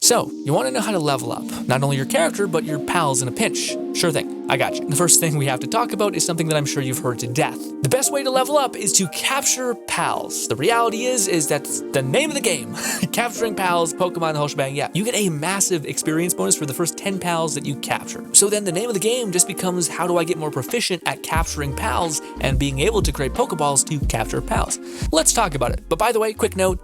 So, you want to know how to level up, not only your character, but your pals in a pinch. Sure thing, I got you. The first thing we have to talk about is something that I'm sure you've heard to death. The best way to level up is to capture pals. The reality is that's the name of the game. Capturing pals, Pokemon, the whole shebang, yeah. You get a massive experience bonus for the first 10 pals that you capture. So then the name of the game just becomes, how do I get more proficient at capturing pals and being able to create Pokeballs to capture pals? Let's talk about it. But by the way, quick note,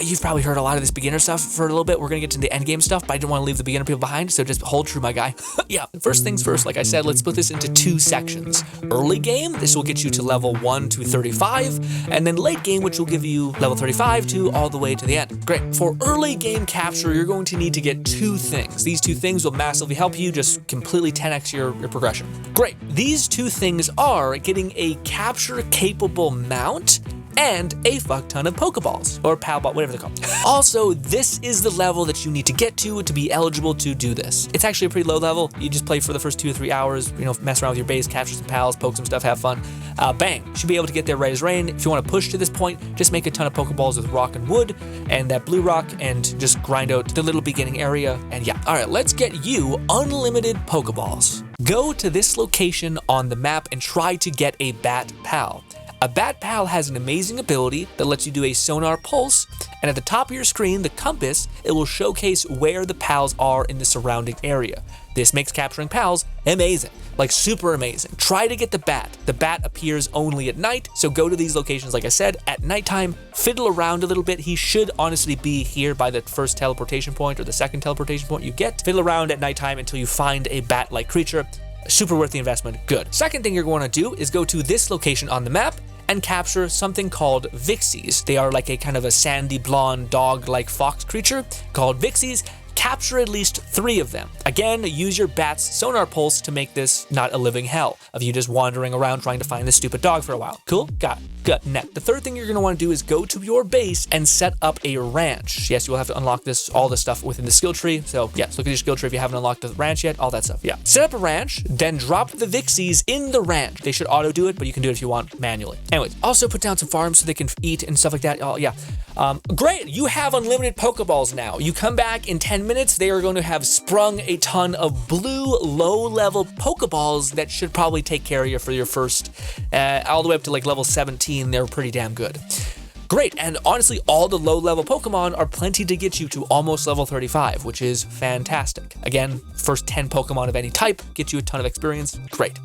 you've probably heard a lot of this beginner stuff for a little bit. We're gonna get to the end game stuff, but I didn't want to leave the beginner people behind, so just hold true, my guy. Yeah, first things first, like I said, let's split this into 2 sections. Early game, this will get you to level 1 to 35, and then late game, which will give you level 35 to all the way to the end. Great. For early game capture, you're going to need to get 2 things. These 2 things will massively help you just completely 10x your progression. Great. These 2 things are getting a capture-capable mount and a fuck ton of Pokeballs, or Palbot, whatever they're called. Also, this is the level that you need to get to be eligible to do this. It's actually a pretty low level. You just play for the first 2 or 3 hours, mess around with your base, capture some pals, poke some stuff, have fun. Bang, you should be able to get there right as rain. If you want to push to this point, just make a ton of Pokeballs with rock and wood, and that blue rock, and just grind out the little beginning area, and yeah. All right, let's get you unlimited Pokeballs. Go to this location on the map and try to get a Bat Pal. A Bat Pal has an amazing ability that lets you do a sonar pulse, and at the top of your screen, the compass, it will showcase where the pals are in the surrounding area. This makes capturing pals amazing, like super amazing. Try to get the bat. The bat appears only at night, so go to these locations, like I said, at nighttime, fiddle around a little bit. He should honestly be here by the first teleportation point or the second teleportation point you get. Fiddle around at nighttime until you find a bat-like creature. Super worth the investment, good. Second thing you're going to do is go to this location on the map and capture something called Vixies. They are like a kind of a sandy blonde dog-like fox creature called Vixies. Capture at least 3 of them. Again, use your bat's sonar pulse to make this not a living hell of you just wandering around trying to find this stupid dog for a while. Cool? Got it. Good. Next. The third thing you're going to want to do is go to your base and set up a ranch. Yes, you will have to unlock all this stuff within the skill tree. So yes, look at your skill tree if you haven't unlocked the ranch yet, all that stuff. Yeah. Set up a ranch, then drop the Vixies in the ranch. They should auto do it, but you can do it if you want manually. Anyways, also put down some farms so they can eat and stuff like that. Oh yeah. Great. You have unlimited Pokeballs now. You come back in 10 minutes, they are going to have sprung a ton of blue low-level Pokeballs that should probably take care of you for your first, all the way up to like level 17. They're pretty damn good. Great, and honestly, all the low-level Pokemon are plenty to get you to almost level 35, which is fantastic. Again, first 10 Pokemon of any type get you a ton of experience. Great.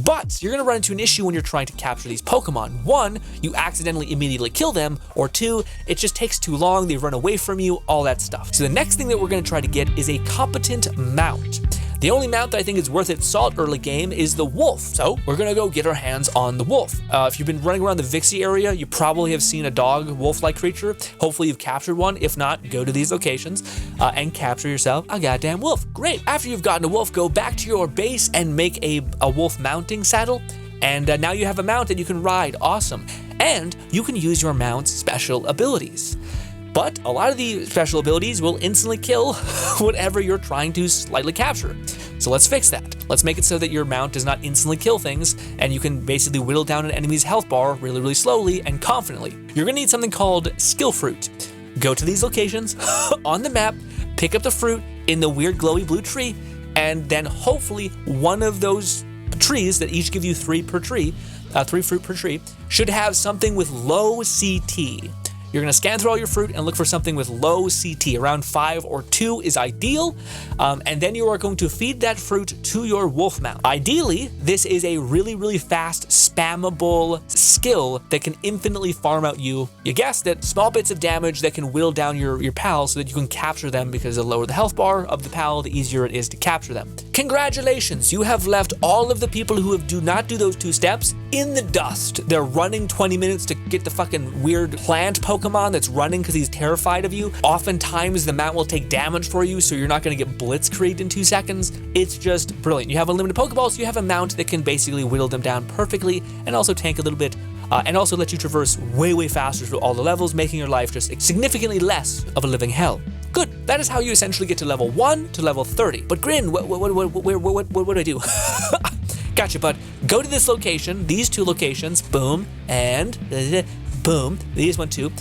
But you're going to run into an issue when you're trying to capture these Pokemon. 1, you accidentally immediately kill them, or 2, it just takes too long, they run away from you, all that stuff. So the next thing that we're going to try to get is a competent mount. The only mount that I think is worth its salt early game is the wolf. So we're gonna go get our hands on the wolf. If you've been running around the Vixie area, you probably have seen a dog, wolf-like creature. Hopefully you've captured one. If not, go to these locations and capture yourself a goddamn wolf. Great. After you've gotten a wolf, go back to your base and make a wolf mounting saddle. And now you have a mount that you can ride. Awesome. And you can use your mount's special abilities. But a lot of the special abilities will instantly kill whatever you're trying to slightly capture. So let's fix that. Let's make it so that your mount does not instantly kill things, and you can basically whittle down an enemy's health bar really, really slowly and confidently. You're gonna need something called Skill Fruit. Go to these locations on the map, pick up the fruit in the weird glowy blue tree, and then hopefully one of those trees that each give you 3 per tree, 3 fruit per tree, should have something with low CT. You're going to scan through all your fruit and look for something with low CT. Around 5 or 2 is ideal. And then you are going to feed that fruit to your wolf mount. Ideally, this is a really, really fast, spammable skill that can infinitely farm out you guessed it, small bits of damage that can whittle down your pals so that you can capture them, because the lower the health bar of the pal, the easier it is to capture them. Congratulations, you have left all of the people who do not do those 2 steps in the dust. They're running 20 minutes to get the fucking weird plant Pokemon that's running because he's terrified of you. Oftentimes the mount will take damage for you, so you're not going to get blitzkrieged in 2 seconds. It's just brilliant. You have unlimited Pokeballs, so you have a mount that can basically whittle them down perfectly and also tank a little bit, and also let you traverse way, way faster through all the levels, making your life just significantly less of a living hell. Good. That is how you essentially get to level 1 to level 30. But Grin, what do I do? Gotcha, bud. Go to this location, these 2 locations, boom, and boom, these one too.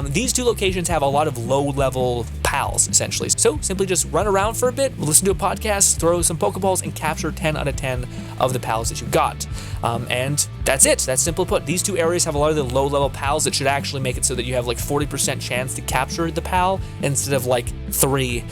These 2 locations have a lot of low-level pals, essentially. So simply just run around for a bit, listen to a podcast, throw some Pokeballs, and capture 10 out of 10 of the pals that you got. And that's it. That's simply put. These two areas have a lot of the low-level pals that should actually make it so that you have like 40% chance to capture the pal instead of like 3.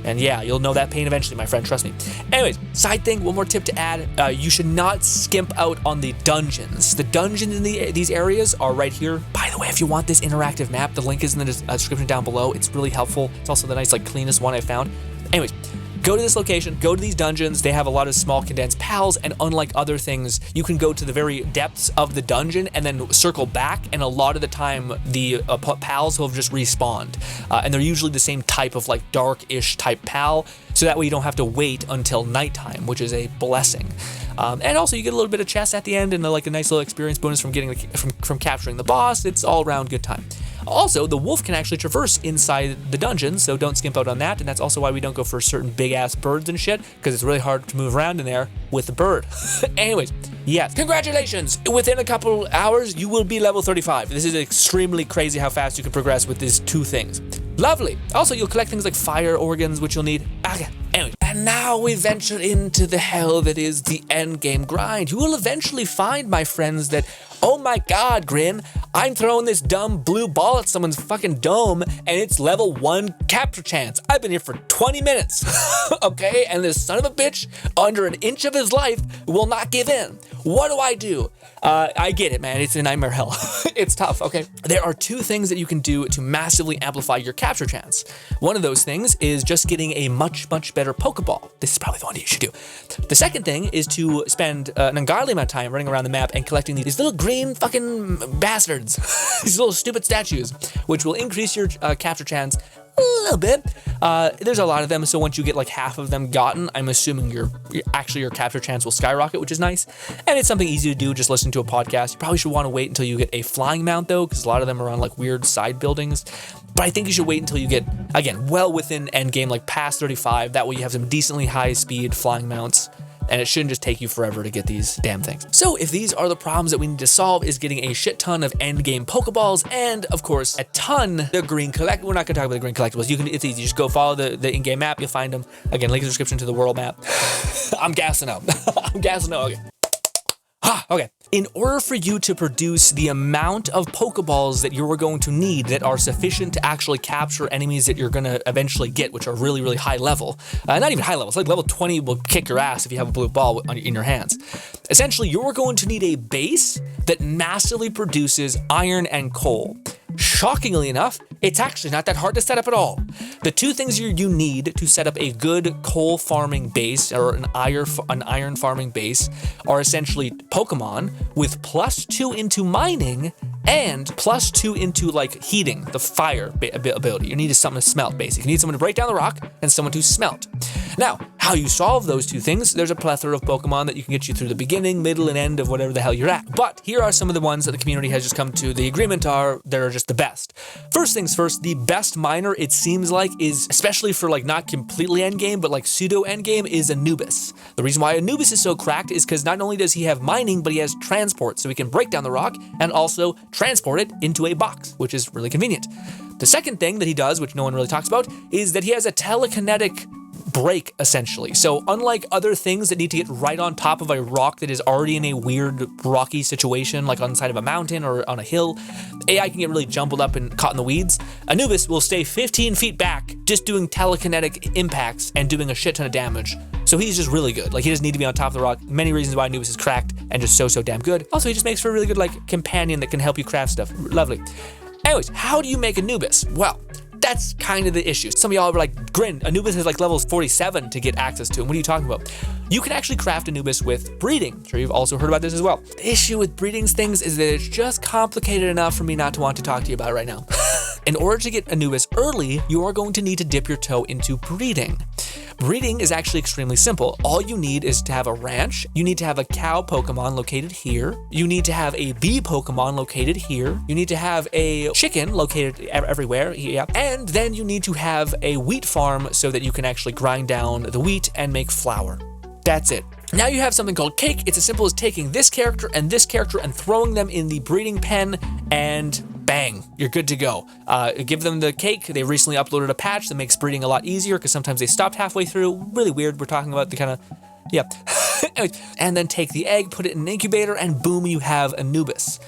And yeah, you'll know that pain eventually, my friend, trust me. Anyways, side thing, one more tip to add, you should not skimp out on the dungeons. The dungeons in these areas are right here. By the way, if you want this interactive map, the link is in the description down below. It's really helpful. It's also the nice, like, cleanest one I found. Anyways, go to this location, go to these dungeons. They have a lot of small condensed pals, and unlike other things, you can go to the very depths of the dungeon and then circle back, and a lot of the time, the pals will have just respawned. And they're usually the same type of like dark-ish type pal, so that way you don't have to wait until nighttime, which is a blessing. And also you get a little bit of chest at the end and like a nice little experience bonus from getting from capturing the boss. It's all around good time. Also, the wolf can actually traverse inside the dungeon, so don't skimp out on that, and that's also why we don't go for certain big-ass birds and shit, because it's really hard to move around in there with the bird. Anyways, yes, congratulations! Within a couple hours, you will be level 35. This is extremely crazy how fast you can progress with these two things. Lovely. Also, you'll collect things like fire organs, which you'll need. Okay. Anyway, and now we venture into the hell that is the endgame grind. You will eventually find, my friends, that, oh my god, Grin, I'm throwing this dumb blue ball at someone's fucking dome, and it's level 1 capture chance. I've been here for 20 minutes, okay? And this son of a bitch, under an inch of his life, will not give in. What do? I get it, man. It's a nightmare hell. It's tough, okay? There are 2 things that you can do to massively amplify your capture chance. One of those things is just getting a much, much better Pokeball. This is probably the one that you should do. The second thing is to spend an ungodly amount of time running around the map and collecting these little green fucking bastards. These little stupid statues, which will increase your capture chance a little bit. There's a lot of them, so once you get like half of them gotten, I'm assuming your capture chance will skyrocket, which is nice. And it's something easy to do, just listen to a podcast. You probably should want to wait until you get a flying mount though, because a lot of them are on like weird side buildings. But I think you should wait until you get, again, well within endgame, like past 35. That way you have some decently high speed flying mounts, and it shouldn't just take you forever to get these damn things. So if these are the problems that we need to solve, is getting a shit ton of endgame Pokeballs, and of course a ton the green collect. We're not gonna talk about the green collectibles. It's easy. Just go follow the in-game map. You'll find them. Again, link in the description to the world map. I'm gassing up. Okay. Okay. In order for you to produce the amount of Pokeballs that you are going to need that are sufficient to actually capture enemies that you're going to eventually get, which are really, really high level, not even high level, it's like level 20 will kick your ass if you have a blue ball in your hands. Essentially, you're going to need a base that massively produces iron and coal. Shockingly enough, it's actually not that hard to set up at all. The 2 things you need to set up a good coal farming base or an iron farming base are essentially Pokemon with +2 into mining and +2 into like heating, the fire ability. You need something to smelt, basically. You need someone to break down the rock and someone to smelt. Now, how you solve those 2 things, there's a plethora of Pokemon that you can get you through the beginning, middle, and end of whatever the hell you're at. But here are some of the ones that the community has just come to the agreement that are just the best. First things first, the best miner, it seems like, is, especially for like not completely endgame, but like pseudo endgame, is Anubis. The reason why Anubis is so cracked is because not only does he have mining, but he has transport, so he can break down the rock and also transport it into a box, which is really convenient. The second thing that he does, which no one really talks about, is that he has a telekinetic break, essentially. So unlike other things that need to get right on top of a rock that is already in a weird rocky situation, like on the side of a mountain or on a hill, AI can get really jumbled up and caught in the weeds. Anubis will stay 15 feet back, just doing telekinetic impacts and doing a shit ton of damage. So he's just really good. Like, he doesn't need to be on top of the rock. Many reasons why Anubis is cracked and just so damn good. Also, he just makes for a really good like companion that can help you craft stuff. Lovely. Anyways, how do you make Anubis? Well, that's kind of the issue. Some of y'all are like, Grin, Anubis has like levels 47 to get access to him. What are you talking about? You can actually craft Anubis with breeding. I'm sure you've also heard about this as well. The issue with breeding things is that it's just complicated enough for me not to want to talk to you about it right now. In order to get Anubis early, you are going to need to dip your toe into breeding. Breeding is actually extremely simple. All you need is to have a ranch. You need to have a cow Pokemon located here. You need to have a bee Pokemon located here. You need to have a chicken located everywhere. Yeah. And then you need to have a wheat farm so that you can actually grind down the wheat and make flour. That's it. Now you have something called cake. It's as simple as taking this character and throwing them in the breeding pen, and bang, you're good to go. Give them the cake. They recently uploaded a patch that makes breeding a lot easier because sometimes they stopped halfway through. Really weird. We're talking about the kind of, yeah. Anyways, and then take the egg, put it in an incubator, and boom, you have Anubis.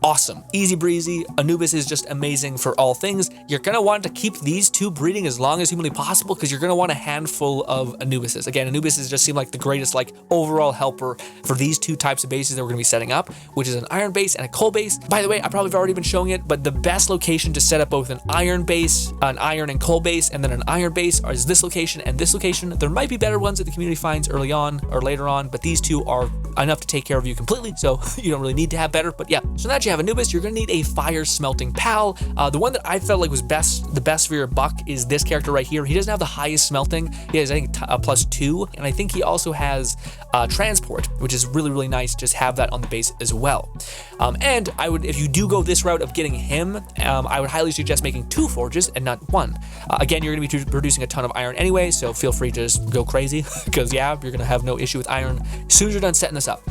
Awesome, easy breezy. Anubis is just amazing for all things. You're gonna want to keep these two breeding as long as humanly possible because you're gonna want a handful of Anubises. Again, Anubises just seem like the greatest like overall helper for these two types of bases that we're gonna be setting up, which is an iron base and a coal base. By the way, I probably have already been showing it, but the best location to set up both an iron base, an iron and coal base, and then an iron base is this location and this location. There might be better ones that the community finds early on or later on, but these two are enough to take care of you completely, so you don't really need to have better. But yeah, so now that you have Anubis, you're gonna need a fire smelting pal. The one that I felt like was the best for your buck is this character right here. He doesn't have the highest smelting. He has, I think, +2, and I think he also has transport, which is really, really nice. Just have that on the base as well. And I would, if you do go this route of getting him, I would highly suggest making 2 forges and not 1. Again, you're gonna be producing a ton of iron anyway, so feel free to just go crazy because yeah, you're gonna have no issue with iron as soon as you're done setting this up.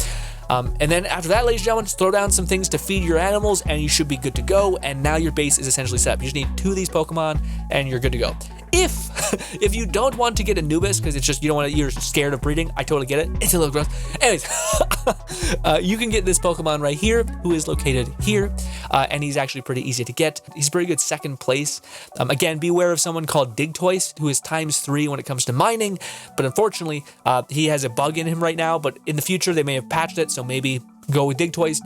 And then after that, ladies and gentlemen, just throw down some things to feed your animals and you should be good to go. And now your base is essentially set up. You just need 2 of these Pokemon and you're good to go. If you don't want to get Anubis because it's just, you don't want to, you're scared of breeding, I totally get it. It's a little gross. Anyways, you can get this Pokemon right here, who is located here, and he's actually pretty easy to get. He's pretty good second place. Again, beware of someone called Digtoise, who is ×3 when it comes to mining, but unfortunately, he has a bug in him right now, but in the future, they may have patched it, so maybe go with Digtoise,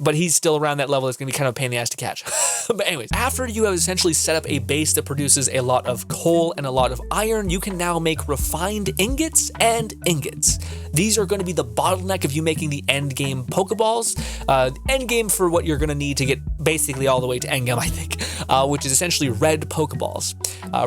but he's still around that level. It's gonna be kind of a pain in the ass to catch. But anyways, after you have essentially set up a base that produces a lot of coal and a lot of iron, you can now make refined ingots and ingots. These are going to be the bottleneck of you making the end game Pokeballs. End game for what you're going to need to get basically all the way to end game, I think, which is essentially red Pokeballs.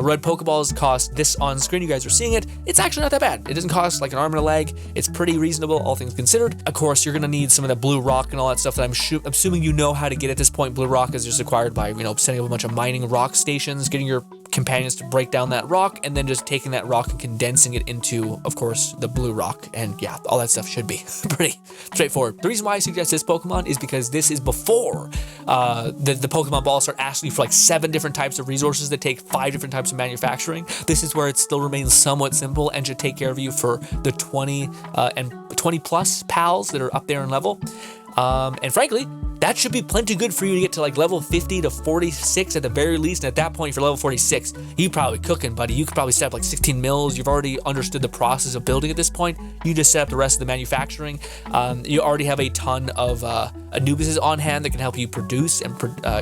Red Pokeballs cost this on screen. You guys are seeing it. It's actually not that bad. It doesn't cost like an arm and a leg. It's pretty reasonable, all things considered. Of course, you're going to need some of the blue rock and all that stuff that I'm assuming you know how to get at this point. Blue rock is just acquired by, you know, setting up a bunch of mining rock stations, getting your companions to break down that rock, and then just taking that rock and condensing it into, of course, the blue rock. And yeah, all that stuff should be pretty straightforward. The reason why I suggest this Pokemon is because this is before the Pokemon balls start asking you for like 7 different types of resources that take 5 different types of manufacturing. This is where it still remains somewhat simple and should take care of you for the 20 and 20 plus pals that are up there in level. And frankly, that should be plenty good for you to get to like level 50 to 46 at the very least. And at that point, if you're level 46, you're probably cooking, buddy. You could probably set up like 16 mills. You've already understood the process of building at this point. You just set up the rest of the manufacturing. You already have a ton of Anubises on hand that can help you produce and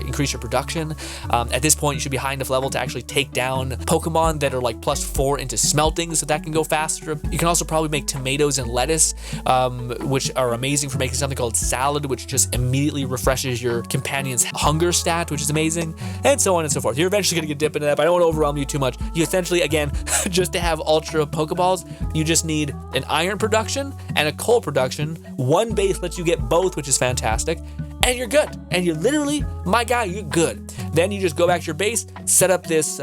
increase your production. At this point, you should be high enough level to actually take down Pokemon that are like +4 into smelting, so that can go faster. You can also probably make tomatoes and lettuce, which are amazing for making something called salad, which just immediately refreshes your companion's hunger stat, which is amazing, and so on and so forth. You're eventually going to get dip into that, but I don't want to overwhelm you too much. You essentially, again, just to have ultra Pokeballs, you just need an iron production and a coal production. One base lets you get both, which is fantastic, and you're good. And you're literally, my guy, you're good. Then you just go back to your base, set up this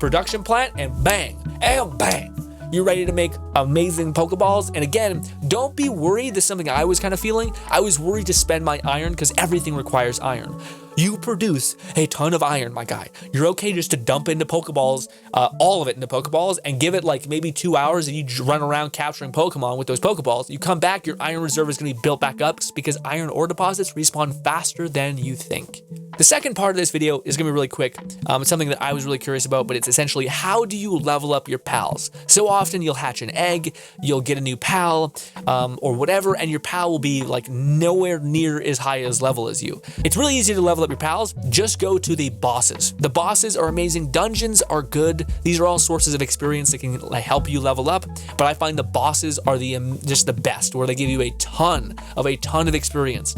production plant, and bang, and bang. You're ready to make amazing Pokeballs. And again, don't be worried. This is something I was kind of feeling. I was worried to spend my iron because everything requires iron. You produce a ton of iron, my guy. You're okay just to dump into Pokeballs, all of it into Pokeballs, and give it like maybe 2 hours and you run around capturing Pokemon with those Pokeballs. You come back, your iron reserve is gonna be built back up because iron ore deposits respawn faster than you think. The second part of this video is gonna be really quick. It's something that I was really curious about, but it's essentially how do you level up your pals? So often you'll hatch an egg, you'll get a new pal, or whatever, and your pal will be like nowhere near as high as level as you. It's really easy to level up your pals. Just go to the bosses. The bosses are amazing. Dungeons are good. These are all sources of experience that can help you level up, but I find the bosses are just the best, where they give you a ton of experience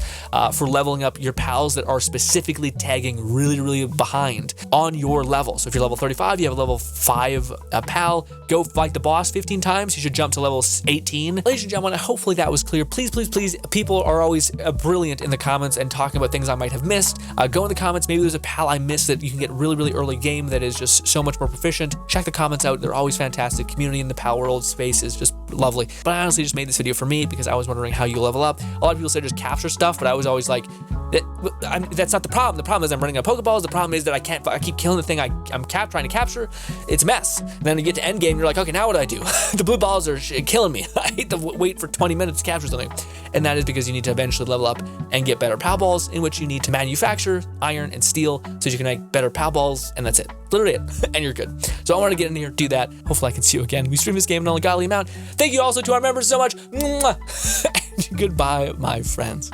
for leveling up your pals that are specifically tagging really behind on your level. So if you're level 35, you have a level 5 pal, go fight the boss 15 times, you should jump to level 18. Ladies and gentlemen, hopefully that was clear. Please, people are always brilliant in the comments and talking about things I might have missed. Go in the comments, maybe there's a pal I missed that you can get really early game that is just so much more proficient. Check the comments out, they're always fantastic. Community in the pal world space is just lovely. But I honestly just made this video for me because I was wondering how you level up. A lot of people say just capture stuff, but I was always like, That's not the problem. The problem is I'm running out of Pokeballs. The problem is that I keep killing the thing I'm trying to capture. It's a mess. And then you get to end game, you're like, okay, now what do I do? The blue balls are killing me. I hate to wait for 20 minutes to capture something. And that is because you need to eventually level up and get better Pal Balls, in which you need to manufacture iron and steel so you can make better Pal Balls, and that's it. Literally it. And you're good. So I want to get in here, do that. Hopefully I can see you again. We stream this game an ungodly amount. Thank you also to our members so much. And goodbye, my friends.